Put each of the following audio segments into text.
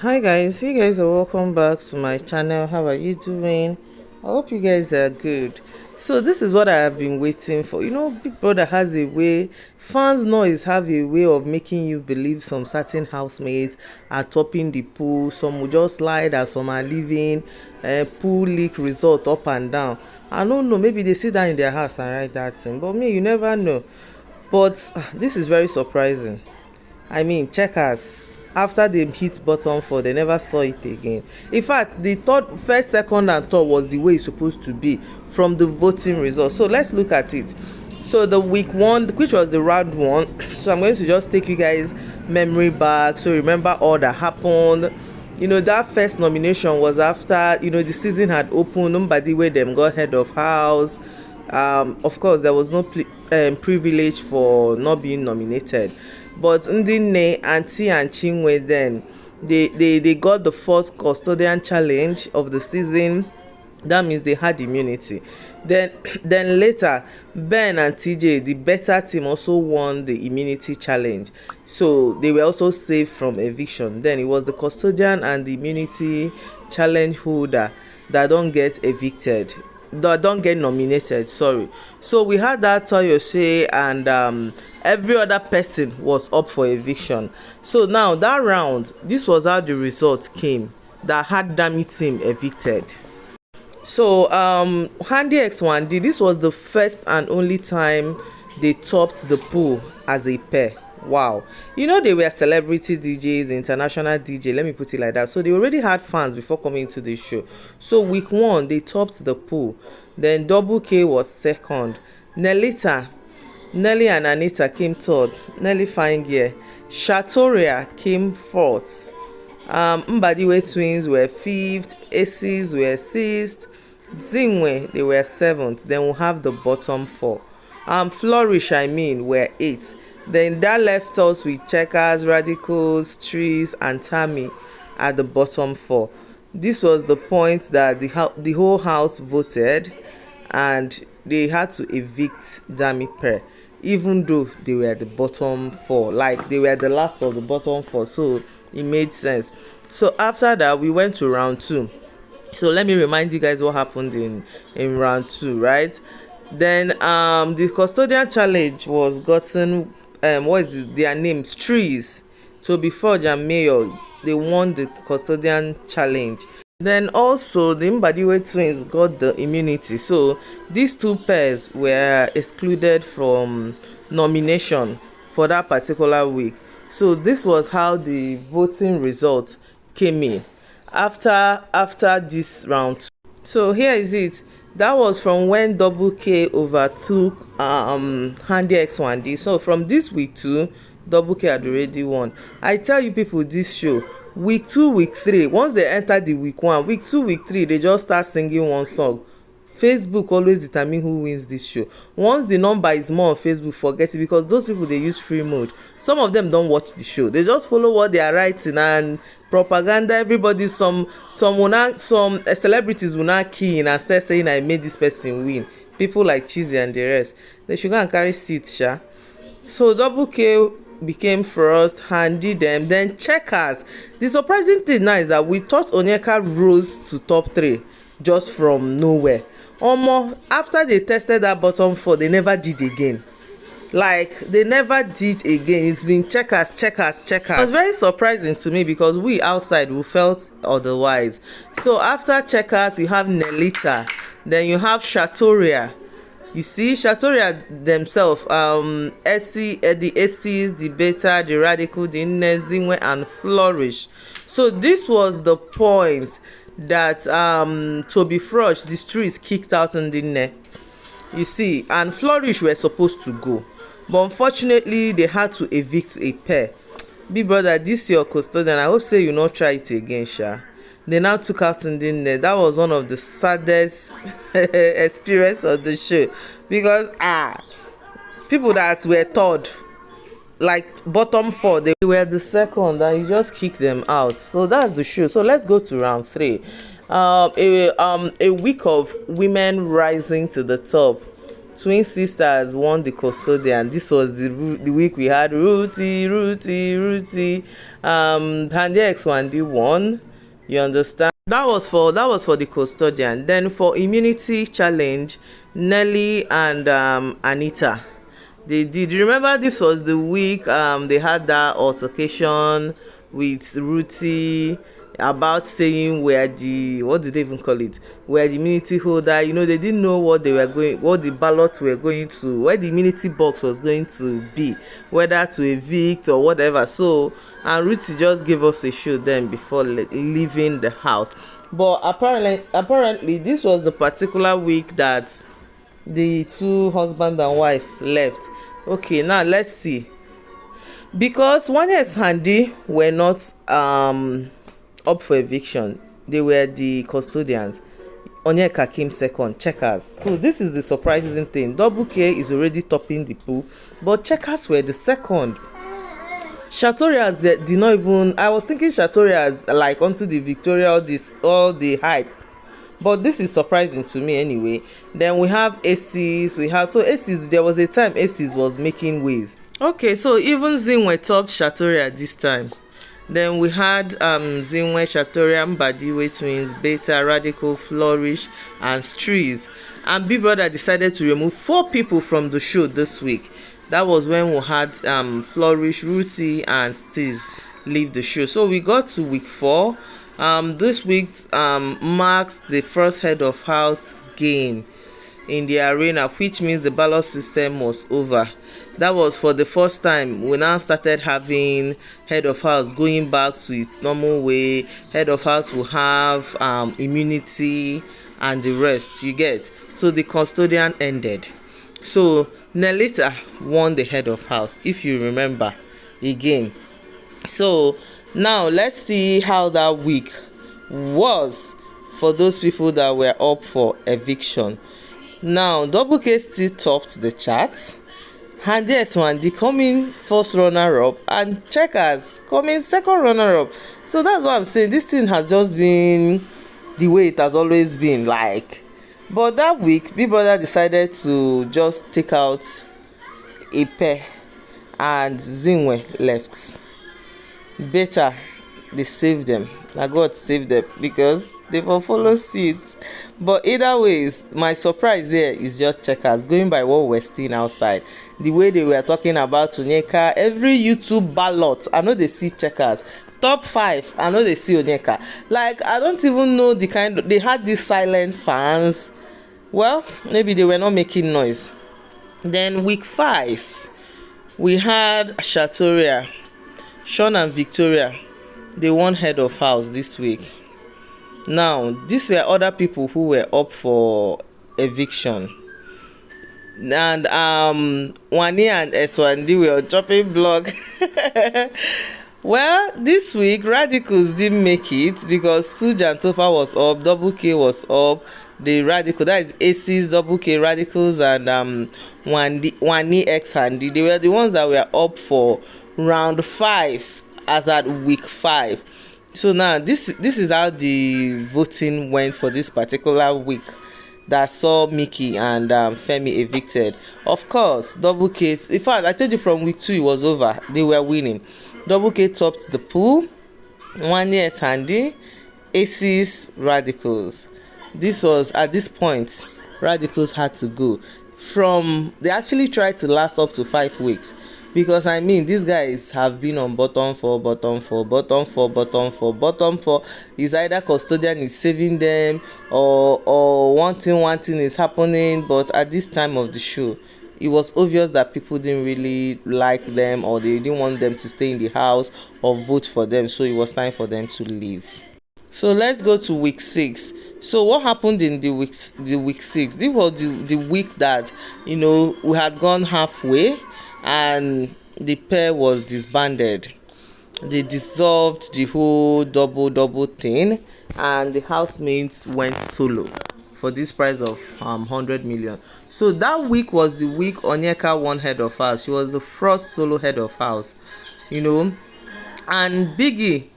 Hi guys, you guys are welcome back to my channel. How are you doing? I hope you guys are good. So this is what I have been waiting for. Big Brother has a way, fans noise have a way of making you believe some certain housemates are topping the pool, some will just lie that some are leaving, pool leak result up and down. I don't know, maybe they sit down in their house and write that thing, but me, you never know. But this is very surprising. I mean, checkers, after they hit bottom four, they never saw it again. In fact, the first, second, and third was the way it's supposed to be from the voting results. So let's look at it. So the week one, which was the round one, so I'm going to just take you guys memory back. So remember all that happened. That first nomination was after the season had opened. Nobody where them got head of house. Of course, there was no privilege for not being nominated, but Ndine, Auntie and Chinwe, then they got the first custodian challenge of the season. That means they had immunity. then then later, Ben and TJ, the better team, also won the immunity challenge, so they were also saved from eviction. Then it was the custodian and the immunity challenge holder that don't get evicted, that don't get nominated, sorry. So we had that Toyose, and every other person was up for eviction. So now that round, this was how the result came, that had Dami team evicted. So Handy X Wanni, this was the first and only time they topped the pool as a pair. Wow. They were celebrity DJs, international DJ, let me put it like that. So they already had fans before coming to the show. So week one, they topped the pool. Then Double K was second. Nelly and Anita came third. Nelly fine gear. Shatoria came fourth. Mbadiwe twins were fifth. Aces were sixth. Zingwe, they were seventh. Then we'll have the bottom four. Flourish, were eighth. Then that left us with Checkers, Radicals, Trees, and Tammy at the bottom four. This was the point that the whole house voted, and they had to evict Dami Pair, even though they were the bottom four, like they were the last of the bottom four. So it made sense. So after that, we went to round two. So let me remind you guys what happened in round two, right? Then the custodian challenge was gotten, what is it, their names, Trees. So before Jam Mayor, they won the custodian challenge. Then also the Mbadiwe twins got the immunity. So these two pairs were excluded from nomination for that particular week. So this was how the voting result came in after this round. So here is it. That was from when Double K overtook Handy X Wanni. So from this week 2, Double K had already won. I tell you people, this show, week 2, week 3, once they enter the week 1, week 2, week 3, they just start singing one song. Facebook always determine who wins this show. Once the number is more on Facebook, forget it, because those people, they use free mode. Some of them don't watch the show, they just follow what they are writing and propaganda. Everybody, some celebrities will not key in and start saying I made this person win. People like Cheesy and the rest, they should go and carry seats, sha. So Double K became first, Handy them, then Checkers. The surprising thing now is that we thought ONYEKA rose to top 3 just from nowhere. After they tested that bottom 4, they never did again. Like, they never did again. It's been checkers. It was very surprising to me, because we outside, we felt otherwise. So after Checkers, you have Nelita, then you have Shatoria. You see, Shatoria themselves, the Aces, the Beta, the Radical, the Nezingwe, and Flourish. So this was the point that Toby Frosh, the streets, kicked out in the net. You see, and Flourish were supposed to go, but unfortunately they had to evict a pair. Big brother, this your custodian, I hope say you not try it again, sha. They now took out in the net. That was one of the saddest experience of the show, because people that were third, like bottom 4, they were the second, and you just kick them out. So that's the show. So let's go to round 3. A week of women rising to the top. Twin sisters won the custodian. This was the week we had Ruthie, Handi X Wanni won. You understand? That was for the custodian. Then for immunity challenge, Nelly and Anita, they did. Remember, this was the week they had that altercation with Ruthie about saying where the, what did they even call it, where the immunity holder, you know, they didn't know what they were going, what the ballots were going to, where the immunity box was going to be, whether to evict or whatever. So, and Ruthie just gave us a show then before leaving the house. But apparently this was the particular week that the two husband and wife left. Okay, now let's see. Because Wannaxhandi were not up for eviction, they were the custodians. ONYEKA came second, checkers. So this is the surprising thing. Double K is already topping the pool, but checkers were the second. Chatorias did not even, I was thinking Chatorias like onto the Victoria, all the hype, but this is surprising to me anyway. Then we have Aces, so Aces, there was a time Aces was making waves. Okay, so even Zinwe topped Chatoria this time. Then we had Zinwe, Chatoria, Mbadiwe twins, Beta, Radical, Flourish, and Strees. And Big Brother decided to remove 4 people from the show this week. That was when we had Flourish, Ruthie, and Strees leave the show. So we got to week 4. This week marks the first head of house gain in the arena, which means the ballot system was over. That was for the first time. We now started having head of house going back to its normal way. Head of house will have immunity and the rest, you get. So the custodian ended. So Nelita won the head of house, if you remember again. So now let's see how that week was for those people that were up for eviction. Now Double K still topped the chart. Handi X Wanni coming first runner-up, and checkers coming second runner-up. So that's what I'm saying. This thing has just been the way it has always been, like. But that week, Big Brother decided to just take out a pair, and Zinwe left. Better, they saved them. Now God saved them because they will follow suit. But either ways, my surprise here is just checkers, going by what we're seeing outside. The way they were talking about ONYEKA, every YouTube ballot, I know they see checkers. Top 5, I know they see ONYEKA. Like, I don't even know the kind of, they had these silent fans. Well, maybe they were not making noise. Then week 5, we had Chatoria, Sean and Victoria. They won head of house this week. Now, these were other people who were up for eviction. And Wanni and Wanni were chopping block. Well, this week Radicals didn't make it because Suj and Tofa was up, Double K was up. The Radical, that is Aces, Double K, Radicals, and Wanni X Handi. They were the ones that were up for round 5 as at week 5. So now this is how the voting went for this particular week that saw Mickey and Femi evicted. Of course, Double K, in fact, I told you from week 2 it was over. They were winning. Double K topped the pool. Wanni X Handi, Aces, Radicals. This was, at this point, Radicals had to go. They actually tried to last up to 5 weeks. Because I mean, these guys have been on bottom 4. It's either custodian is saving them or one thing is happening. But at this time of the show, it was obvious that people didn't really like them, or they didn't want them to stay in the house or vote for them. So it was time for them to leave. So let's go to week 6. So what happened in the week 6? This was the week that, you know, we had gone halfway and the pair was disbanded. They dissolved the whole double thing, and the housemates went solo for this prize of 100 million. So that week was the week ONYEKA won head of house. She was the first solo head of house, you know, and Biggie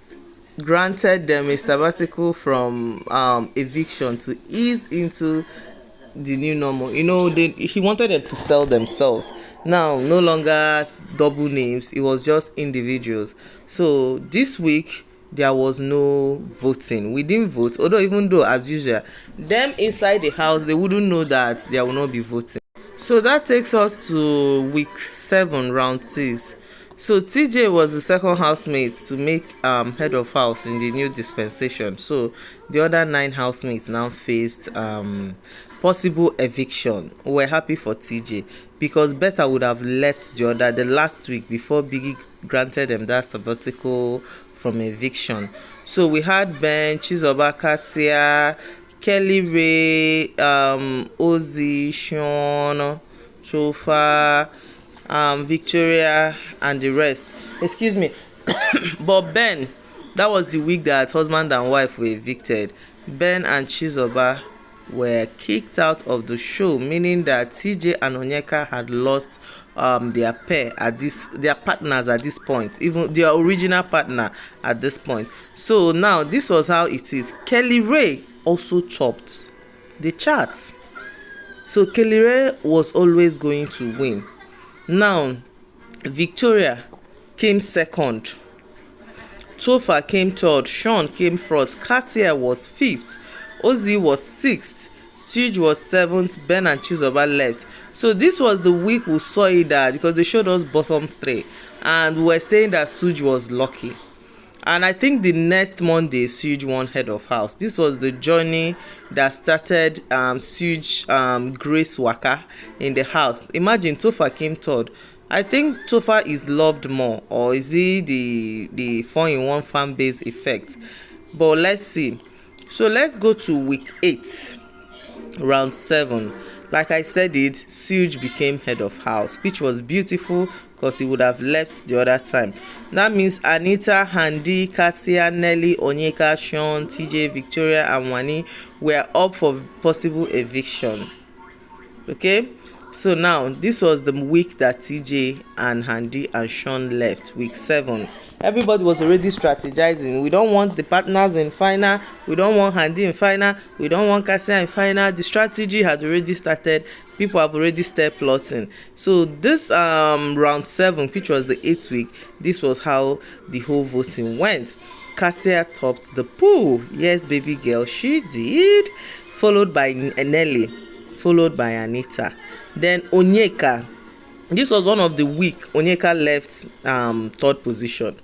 granted them a sabbatical from eviction to ease into the new normal. You know, he wanted them to sell themselves. Now, no longer double names. It was just individuals. So this week there was no voting. We didn't vote. Although even though as usual, them inside the house they wouldn't know that there will not be voting. So that takes us to week 7, round 6. So TJ was the second housemate to make head of house in the new dispensation. So the other 9 housemates now faced possible eviction. We're happy for TJ because Beta would have left the last week before Biggie granted them that sabbatical from eviction. So we had Ben, Chizoba, Cassia, Kelly Ray, Ozzy, Sean, Tofa, Victoria, and the rest. Excuse me. But Ben, that was the week that husband and wife were evicted. Ben and Chizoba were kicked out of the show, meaning that TJ and ONYEKA had lost their partners at this point, even their original partner at this point. So now this was how it is. Kelly Ray also topped the charts. So Kelly Ray was always going to win. Now Victoria came second, Tofa came third, Sean came fourth, Cassia was fifth, Ozzy was sixth, Suge was 7th, Ben and Chizoba left. So this was the week we saw it that because they showed us bottom 3 and we were saying that Suge was lucky. And I think the next Monday Suge won head of house. This was the journey that started Suge Grace Waka in the house. Imagine Tofa came third. I think Tofa is loved more, or is he the 4-in-1 fan base effect? But let's see. So let's go to week 8. Round 7. Like I said it, Suge became head of house, which was beautiful because he would have left the other time. That means Anita, Handi, Cassia, Nelly, ONYEKA, Sean, TJ, Victoria, and Wanni were up for possible eviction. Okay, so now this was the week that TJ and Handi and Sean left, week 7. Everybody was already strategizing. We don't want the partners in final. We don't want Handi in final. We don't want Cassia in final. The strategy has already started. People have already started plotting. So this round 7, which was the 8th week, this was how the whole voting went. Cassia topped the pool. Yes, baby girl, she did. Followed by Nelly. Followed by Anita. Then ONYEKA. This was one of the week ONYEKA left 3rd position.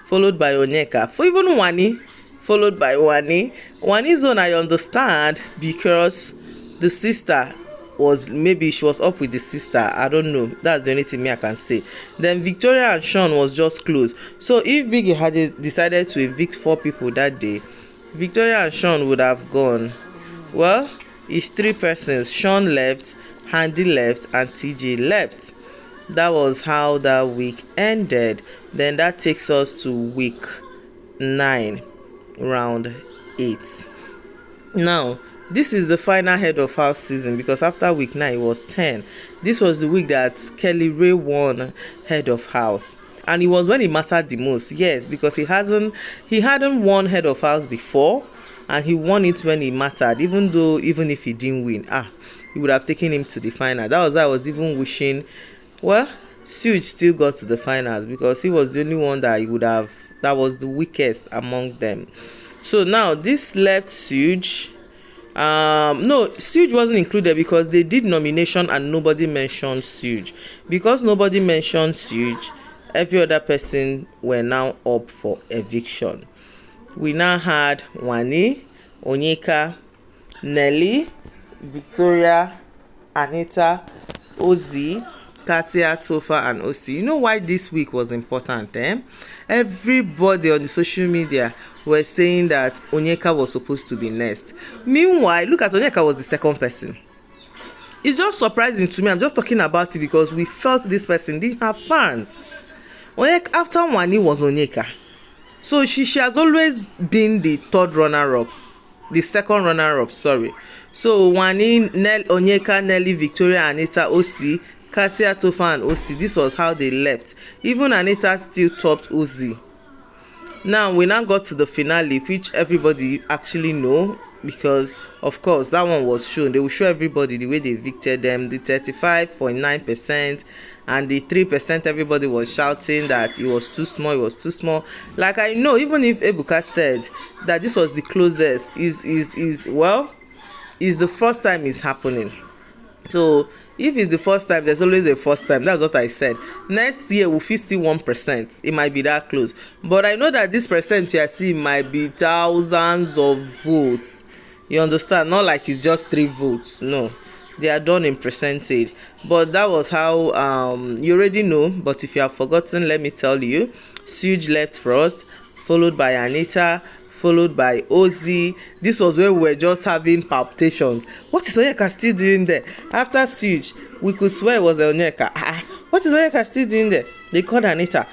Followed by ONYEKA. For even Wanni, followed by Wanni. Wanni's one I understand because the sister was, maybe she was up with the sister. I don't know. That's the only thing me I can say. Then Victoria and Sean was just close. So if Biggie had decided to evict 4 people that day, Victoria and Sean would have gone. Well, it's 3 persons. Sean left, Handi left, and TJ left. That was how that week ended. Then that takes us to week 9, round 8. Now this is the final head of house season because after week 9 it was 10. This was the week that Kelly Ray won head of house, and it was when it mattered the most. Yes, because he hadn't won head of house before, and he won it when it mattered. Even if he didn't win, he would have taken him to the final. That was I was even wishing. Well, Suge still got to the finals because he was the only one that was the weakest among them. So now this left Suge. No, Suge wasn't included because they did nomination and nobody mentioned Suge. Because nobody mentioned Suge, every other person were now up for eviction. We now had Wanni, ONYEKA, Nelly, Victoria, Anita, Ozzy, Cassia, Tofa, and Osi. You know why this week was important? Everybody on the social media were saying that ONYEKA was supposed to be next. Meanwhile, look at ONYEKA was the second person. It's just surprising to me. I'm just talking about it because we felt this person didn't have fans. ONYEKA, after Wanni was ONYEKA. So she has always been the 3rd runner-up. The 2nd runner-up, sorry. So Wanni, ONYEKA, Nelly, Victoria, Anita, Osi, Cassia, Tofa, and Osi. This was how they left. Even Anita still topped Ozzy. Now we now got to the finale, which everybody actually know. because of course that one was shown. They will show everybody the way they evicted them, the 35.9%, and the 3% everybody was shouting that it was too small, it was too small. Like, I know even if Ebuka said that this was the closest, is well, is the first time it's happening. So if it's the first time, there's always a first time. That's what I said. Next year we'll fit still 1%. It might be that close, but I know that this percent you are seeing might be thousands of votes. You understand? Not like it's just 3 votes. No, they are done in percentage. But that was how you already know. But if you have forgotten, let me tell you. Suge left first, followed by Anita, followed by Ozzy. This was where we were just having palpitations. What is ONYEKA still doing there? After Suge, we could swear it was ONYEKA. What is ONYEKA still doing there? They called Anita,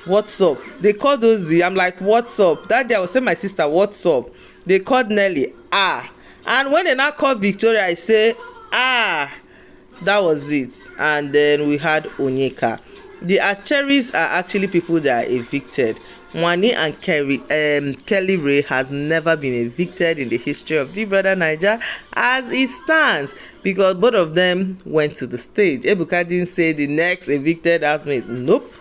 what's up? They called Ozzy. I'm like, what's up? That day I was saying my sister, what's up? They called Nelly, and when they now called Victoria, I say, that was it. And then we had ONYEKA. The Acheris are actually people that are evicted. Wanni and Kelly Ray has never been evicted in the history of Big Brother Naija as it stands, because both of them went to the stage. Ebuka didn't say the next evicted housemate. Nope.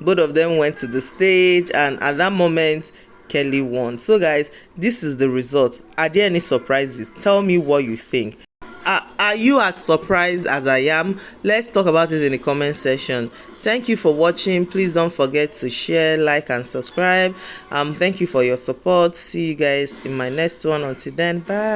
Both of them went to the stage, and at that moment, Kelly won. So guys, this is the results. Are there any surprises? Tell me what you think. Are you as surprised as I am? Let's talk about it in the comment section. Thank you for watching. Please don't forget to share, like, and subscribe. Thank you for your support. See you guys in my next one. Until then, bye.